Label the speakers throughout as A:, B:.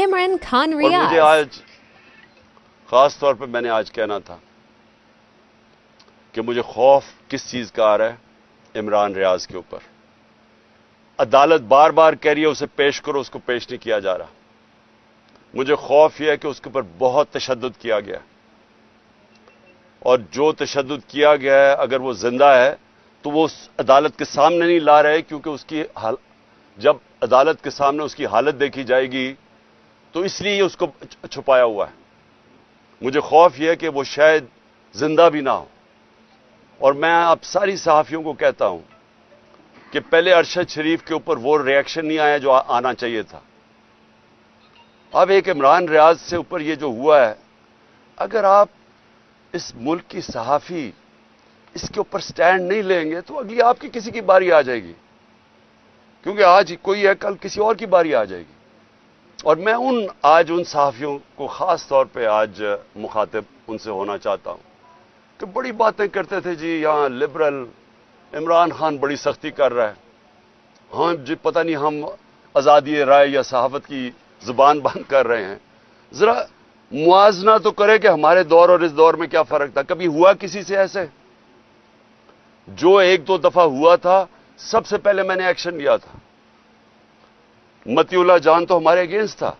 A: Imran Khan
B: اور مجھے
A: Riaz.
B: آج خاص طور پہ میں نے آج کہنا تھا کہ مجھے خوف کس چیز کا آ رہا ہے؟ عمران ریاض کے اوپر عدالت بار بار کہہ رہی ہے اسے پیش کرو، اس کو پیش نہیں کیا جا رہا. مجھے خوف یہ ہے کہ اس کے اوپر بہت تشدد کیا گیا، اور جو تشدد کیا گیا ہے اگر وہ زندہ ہے تو وہ اس عدالت کے سامنے نہیں لا رہے، کیونکہ اس کی جب عدالت کے سامنے اس کی حالت دیکھی جائے گی تو اس لیے اس کو چھپایا ہوا ہے. مجھے خوف یہ ہے کہ وہ شاید زندہ بھی نہ ہو. اور میں اب ساری صحافیوں کو کہتا ہوں کہ پہلے ارشد شریف کے اوپر وہ ریئیکشن نہیں آیا جو آنا چاہیے تھا. اب ایک عمران ریاض سے اوپر یہ جو ہوا ہے، اگر آپ اس ملک کی صحافی اس کے اوپر سٹینڈ نہیں لیں گے تو اگلی آپ کی کسی کی باری آ جائے گی، کیونکہ آج کوئی ہے کل کسی اور کی باری آ جائے گی. اور میں آج ان صحافیوں کو خاص طور پہ آج مخاطب ان سے ہونا چاہتا ہوں کہ بڑی باتیں کرتے تھے جی یہاں لبرل عمران خان بڑی سختی کر رہا ہے، ہاں جی پتہ نہیں ہم آزادی رائے یا صحافت کی زبان بند کر رہے ہیں. ذرا موازنہ تو کرے کہ ہمارے دور اور اس دور میں کیا فرق تھا. کبھی ہوا کسی سے ایسے؟ جو ایک دو دفعہ ہوا تھا سب سے پہلے میں نے ایکشن لیا تھا. متی اللہ جان تو ہمارے اگینسٹ تھا،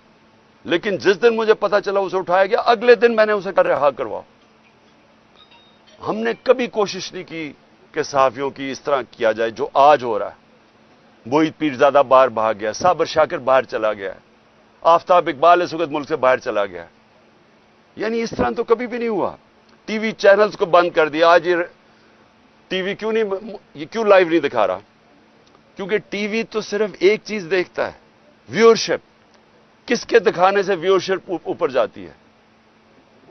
B: لیکن جس دن مجھے پتا چلا اسے اٹھایا گیا اگلے دن میں نے اسے رہا کرواؤ. ہم نے کبھی کوشش نہیں کی کہ صحافیوں کی اس طرح کیا جائے جو آج ہو رہا ہے. موہت پیرزادہ باہر بھاگ گیا، صابر شاکر باہر چلا گیا، آفتاب اقبال اس وقت ملک سے باہر چلا گیا. یعنی اس طرح تو کبھی بھی نہیں ہوا. ٹی وی چینلز کو بند کر دیا. آج یہ ٹی وی کیوں لائیو نہیں دکھا رہا؟ کیونکہ ٹی وی تو صرف ایک چیز دیکھتا ہے، ویورشپ. کس کے دکھانے سے ویورشپ اوپر جاتی ہے؟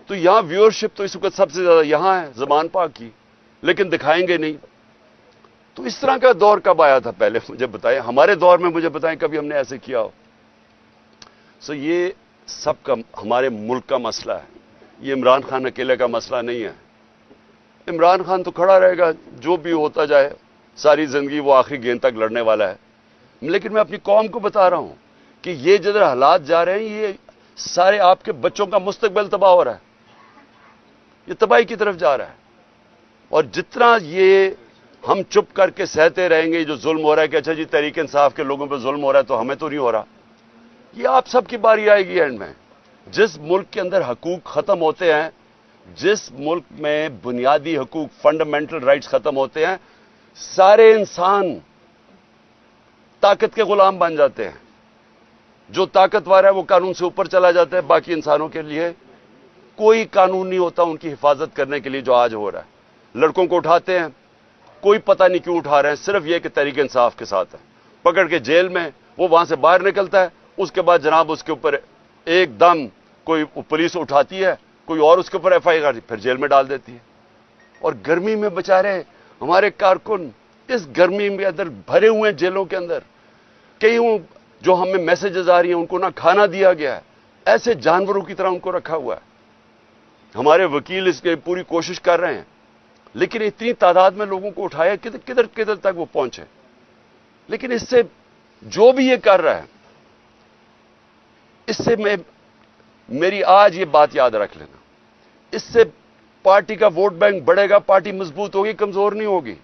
B: تو یہاں ویورشپ تو اس وقت سب سے زیادہ یہاں ہے زمان پاک کی، لیکن دکھائیں گے نہیں. تو اس طرح کا دور کب آیا تھا؟ پہلے مجھے بتائیں، ہمارے دور میں مجھے بتائیں کبھی ہم نے ایسے کیا ہو؟ یہ سب کا ہمارے ملک کا مسئلہ ہے. یہ عمران خان اکیلے کا مسئلہ نہیں ہے. عمران خان تو کھڑا رہے گا، جو بھی ہوتا جائے، ساری زندگی وہ آخری گیند تک لڑنے والا ہے. لیکن میں اپنی قوم کو بتا رہا ہوں کہ یہ جدھر حالات جا رہے ہیں یہ سارے آپ کے بچوں کا مستقبل تباہ ہو رہا ہے، یہ تباہی کی طرف جا رہا ہے. اور جتنا یہ ہم چپ کر کے سہتے رہیں گے جو ظلم ہو رہا ہے کہ اچھا جی تحریک انصاف کے لوگوں پہ ظلم ہو رہا ہے تو ہمیں تو نہیں ہو رہا، یہ آپ سب کی باری آئے گی اینڈ میں. جس ملک کے اندر حقوق ختم ہوتے ہیں، جس ملک میں بنیادی حقوق فنڈامنٹل رائٹس ختم ہوتے ہیں، سارے انسان طاقت کے غلام بن جاتے ہیں. جو طاقتور ہے وہ قانون سے اوپر چلا جاتا ہے. باقی انسانوں کے لیے کوئی قانون نہیں ہوتا ان کی حفاظت کرنے کے لیے جو آج ہو رہا ہے. لڑکوں کو اٹھاتے ہیں، کوئی پتہ نہیں کیوں اٹھا رہے ہیں، صرف یہ کہ تحریک انصاف کے ساتھ ہے. پکڑ کے جیل میں وہ وہاں سے باہر نکلتا ہے، اس کے بعد جناب اس کے اوپر ایک دم کوئی پولیس اٹھاتی ہے، کوئی اور اس کے اوپر ایف آئی آر پھر جیل میں ڈال دیتی ہے. اور گرمی میں بچارے ہمارے کارکن اس گرمی میں اندر بھرے ہوئے ہیں جیلوں کے اندر. کئی جو ہمیں میسیجز آ رہی ہیں ان کو نہ کھانا دیا گیا ہے، ایسے جانوروں کی طرح ان کو رکھا ہوا ہے. ہمارے وکیل اس کے پوری کوشش کر رہے ہیں، لیکن اتنی تعداد میں لوگوں کو اٹھایا کدھر تک وہ پہنچے. لیکن اس سے جو بھی یہ کر رہا ہے، اس سے میری آج یہ بات یاد رکھ لینا، اس سے پارٹی کا ووٹ بینک بڑھے گا، پارٹی مضبوط ہوگی، کمزور نہیں ہوگی.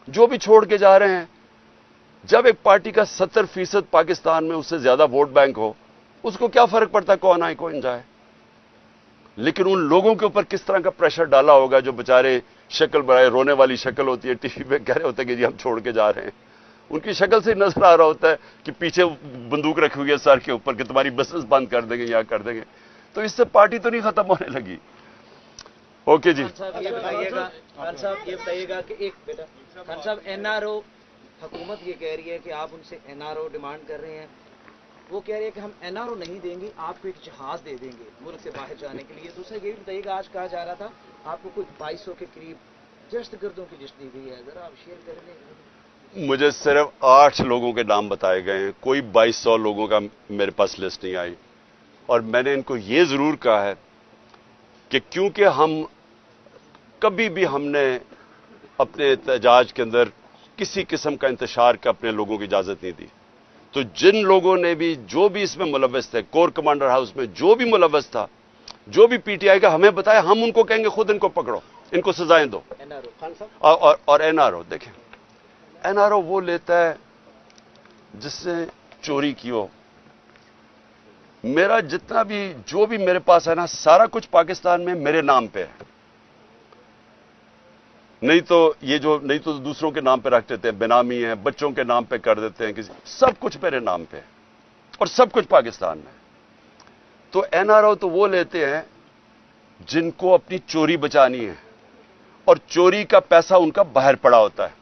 B: جو بھی چھوڑ کے جا رہے ہیں، جب ایک پارٹی کا 70% پاکستان میں اس سے زیادہ ووٹ بینک ہو، اس کو کیا فرق پڑتا ہے کون آئے کون جائے. لیکن ان لوگوں کے اوپر کس طرح کا پریشر ڈالا ہوگا جو بےچارے شکل بنائے، رونے والی شکل ہوتی ہے، ٹی وی پہ کہہ رہے ہوتے ہیں کہ جی ہم چھوڑ کے جا رہے ہیں. ان کی شکل سے نظر آ رہا ہوتا ہے کہ پیچھے بندوق رکھی ہوئی ہے سر کے اوپر کہ تمہاری بسنس بند کر دیں گے یا کر دیں گے. تو اس سے پارٹی تو نہیں ختم ہونے لگی. اوکے جی.
C: خان صاحب یہ بتائیے گا کہ ایک بیٹا خان صاحب این آر او حکومت یہ کہہ رہی ہے کہ آپ ان سے این آر او ڈیمانڈ کر رہے ہیں، وہ کہہ رہے ہیں کہ ہم این آر او نہیں دیں گے، آپ کو ایک جہاز دے دیں گے ملک سے باہر جانے کے لیے. دوسرا یہ بھی بتائیے گا آج کہا جا رہا تھا آپ کو کوئی 2200 کے قریب دہشت گردوں کی لسٹ دی گئی ہے، ذرا آپ شیئر کر دیں.
B: مجھے صرف 8 لوگوں کے نام بتائے گئے ہیں، کوئی 2200 لوگوں کا میرے پاس لسٹ نہیں آئی. اور میں نے ان کو یہ ضرور کہا ہے کہ کیونکہ کبھی بھی ہم نے اپنے احتجاج کے اندر کسی قسم کا انتشار کا اپنے لوگوں کی اجازت نہیں دی. تو جن لوگوں نے بھی جو بھی اس میں ملوث تھے، کور کمانڈر ہاؤس میں جو بھی ملوث تھا، جو بھی پی ٹی آئی کا ہمیں بتایا، ہم ان کو کہیں گے خود ان کو پکڑو، ان کو سزائیں دو. اور این آر او دیکھیں، این آر او وہ لیتا ہے جس نے چوری کی ہو. میرا جتنا بھی جو بھی میرے پاس ہے نا، سارا کچھ پاکستان میں میرے نام پہ ہے. نہیں تو دوسروں کے نام پہ رکھ دیتے ہیں، بینامی ہیں، بچوں کے نام پہ کر دیتے ہیں، سب کچھ میرے نام پہ ہے اور سب کچھ پاکستان میں. تو این آر او تو وہ لیتے ہیں جن کو اپنی چوری بچانی ہے اور چوری کا پیسہ ان کا باہر پڑا ہوتا ہے.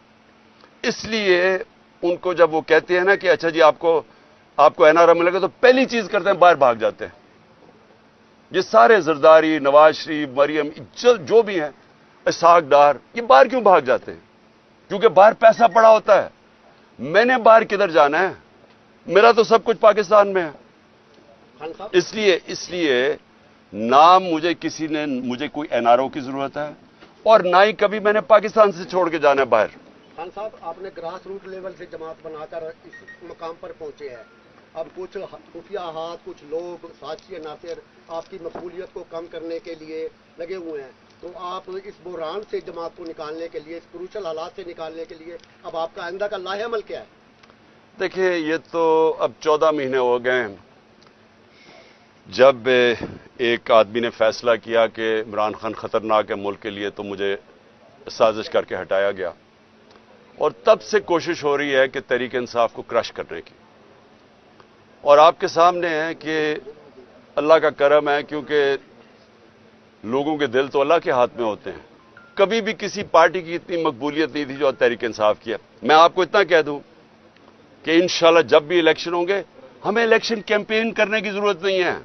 B: اس لیے ان کو جب وہ کہتے ہیں نا کہ اچھا جی آپ کو این آر او ملے گا، تو پہلی چیز کرتے ہیں باہر بھاگ جاتے ہیں. یہ سارے زرداری، نواز شریف، مریم، جو بھی ہیں، اسحاق ڈار، یہ باہر کیوں بھاگ جاتے ہیں؟ کیونکہ باہر پیسہ پڑا ہوتا ہے. میں نے باہر کدھر جانا ہے؟ میرا تو سب کچھ پاکستان میں ہے. اس لیے نہ مجھے کوئی این آر او کی ضرورت ہے اور نہ ہی کبھی میں نے پاکستان سے چھوڑ کے جانا ہے باہر.
A: خان صاحب، آپ نے گراس روٹ لیول سے جماعت بنا کر اس مقام پر پہنچے ہیں. اب کچھ خفیہ ہاتھ، کچھ لوگ، سازشی عناصر آپ کی مقبولیت کو کم کرنے کے لیے لگے ہوئے ہیں. تو آپ اس بحران سے جماعت کو نکالنے کے لیے، اس کروشل حالات سے نکالنے کے لیے اب آپ کا آئندہ کا لاہ عمل کیا ہے؟
B: دیکھیں، یہ تو اب 14 مہینے ہو گئے ہیں جب ایک آدمی نے فیصلہ کیا کہ عمران خان خطرناک ہے ملک کے لیے، تو مجھے سازش کر کے ہٹایا گیا. اور تب سے کوشش ہو رہی ہے کہ تحریک انصاف کو کرش کرنے کی. اور آپ کے سامنے ہے کہ اللہ کا کرم ہے، کیونکہ لوگوں کے دل تو اللہ کے ہاتھ میں ہوتے ہیں. کبھی بھی کسی پارٹی کی اتنی مقبولیت نہیں تھی جو تحریک انصاف کی ہے. میں آپ کو اتنا کہہ دوں کہ انشاءاللہ جب بھی الیکشن ہوں گے، ہمیں الیکشن کیمپین کرنے کی ضرورت نہیں ہے.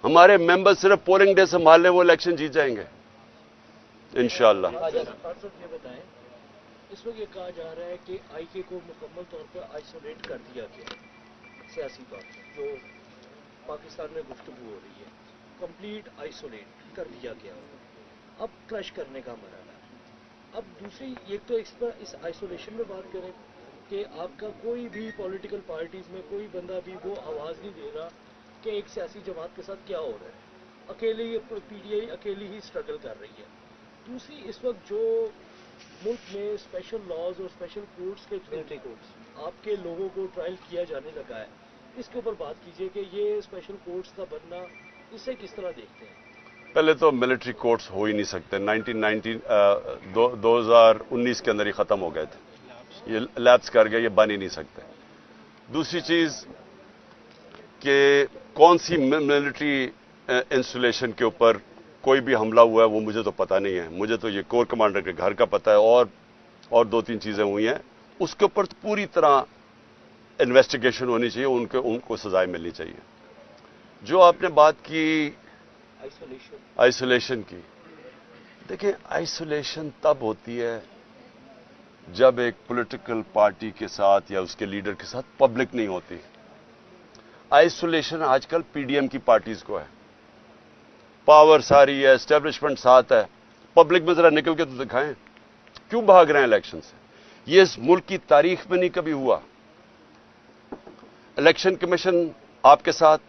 B: ہمارے ممبر صرف پولنگ ڈے سنبھال لیں، وہ الیکشن جیت جائیں گے انشاءاللہ.
D: یہ بتائیں، اس وقت یہ کہا جا رہا ہے کہ آئی کے کو مکمل طور پر آئسولیٹ کر دیا گیا سیاسی طور پر، جو پاکستان میں گفتگو ہو رہی ہے، کمپلیٹ آئسولیٹ کر دیا گیا. اب کرش کرنے کا مرحلہ ہے. اب دوسری ایک تو اس آئسولیشن میں بات کریں کہ آپ کا کوئی بھی پولیٹیکل پارٹیز میں کوئی بندہ بھی وہ آواز نہیں دے رہا کہ ایک سیاسی جماعت کے ساتھ کیا ہو رہا ہے. اکیلے ہی پی ٹی آئی اکیلی ہی اسٹرگل کر رہی ہے. دوسری اس وقت جو ملک میں اسپیشل لاز اور اسپیشل کورٹس کے تھرو آپ کے لوگوں کو ٹرائل کیا جانے لگا ہے، اس کے اوپر بات کیجئے کہ یہ اسپیشل کورٹس کا بننا، اسے کس طرح دیکھتے ہیں؟
B: پہلے تو ملٹری کورٹس ہو ہی نہیں سکتے. 2019 کے اندر ہی ختم ہو گئے تھے، یہ لیپس کر گئے، یہ بن ہی نہیں سکتے. دوسری چیز کہ کون سی ملٹری انسٹالیشن کے اوپر کوئی بھی حملہ ہوا ہے وہ مجھے تو پتہ نہیں ہے. مجھے تو یہ کور کمانڈر کے گھر کا پتہ ہے اور 2-3 چیزیں ہوئی ہیں. اس کے اوپر پوری طرح انویسٹیگیشن ہونی چاہیے، ان کو سزائیں ملنی چاہیے. جو آپ نے بات کی آئسولیشن کی، دیکھیں آئسولیشن تب ہوتی ہے جب ایک پولیٹیکل پارٹی کے ساتھ یا اس کے لیڈر کے ساتھ پبلک نہیں ہوتی. آئسولیشن آج کل پی ڈی ایم کی پارٹیز کو ہے. پاور ساری ہے، اسٹیبلشمنٹ ساتھ ہے، پبلک میں ذرا نکل کے تو دکھائیں کیوں بھاگ رہے ہیں الیکشن سے. یہ اس ملک کی تاریخ میں نہیں کبھی ہوا. الیکشن کمیشن آپ کے ساتھ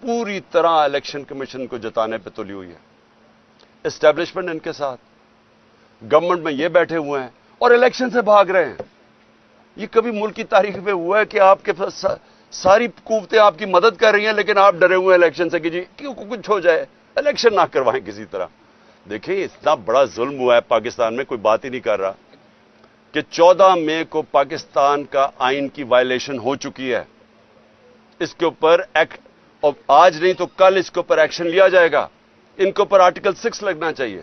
B: پوری طرح الیکشن کمیشن کو جتانے پہ تلی ہوئی ہے. اسٹیبلشمنٹ ان کے ساتھ، گورنمنٹ میں یہ بیٹھے ہوئے ہیں اور الیکشن سے بھاگ رہے ہیں. یہ کبھی ملک کی تاریخ میں ہوا ہے کہ آپ کے پاس ساری قوتیں آپ کی مدد کر رہی ہیں لیکن آپ ڈرے ہوئے ہیں الیکشن سے کہ جی کیوں کچھ ہو جائے، الیکشن نہ کروائیں کسی طرح. دیکھیں اتنا بڑا ظلم ہوا ہے پاکستان میں، کوئی بات ہی نہیں کر رہا کہ 14 مئی کو پاکستان کا آئین کی وائلیشن ہو چکی ہے. اس کے اوپر ایکٹ، اور آج نہیں تو کل اس کے اوپر ایکشن لیا جائے گا. ان کے اوپر آرٹیکل 6 لگنا چاہیے،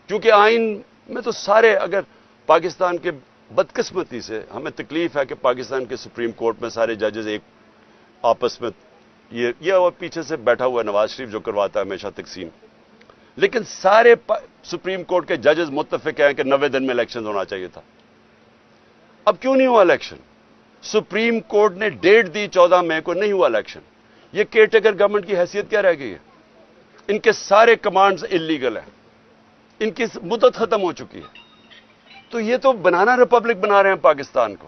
B: کیونکہ آئین میں تو سارے، اگر پاکستان کے بدقسمتی سے ہمیں تکلیف ہے کہ پاکستان کے سپریم کورٹ میں سارے ججز ایک آپس میں یہ اور پیچھے سے بیٹھا ہوا ہے نواز شریف جو کرواتا ہے ہمیشہ تقسیم، لیکن سارے سپریم کورٹ کے ججز متفق ہیں کہ 90 دن میں الیکشن ہونا چاہیے تھا. اب کیوں نہیں ہوا الیکشن؟ سپریم کورٹ نے ڈیٹ دی 14 مئی کو، نہیں ہوا الیکشن. یہ کیئر ٹیکر گورنمنٹ کی حیثیت کیا رہ گئی ہے؟ ان کے سارے کمانڈز انلیگل ہیں، ان کی مدت ختم ہو چکی ہے. تو یہ تو بنانا ریپبلک بنا رہے ہیں پاکستان کو.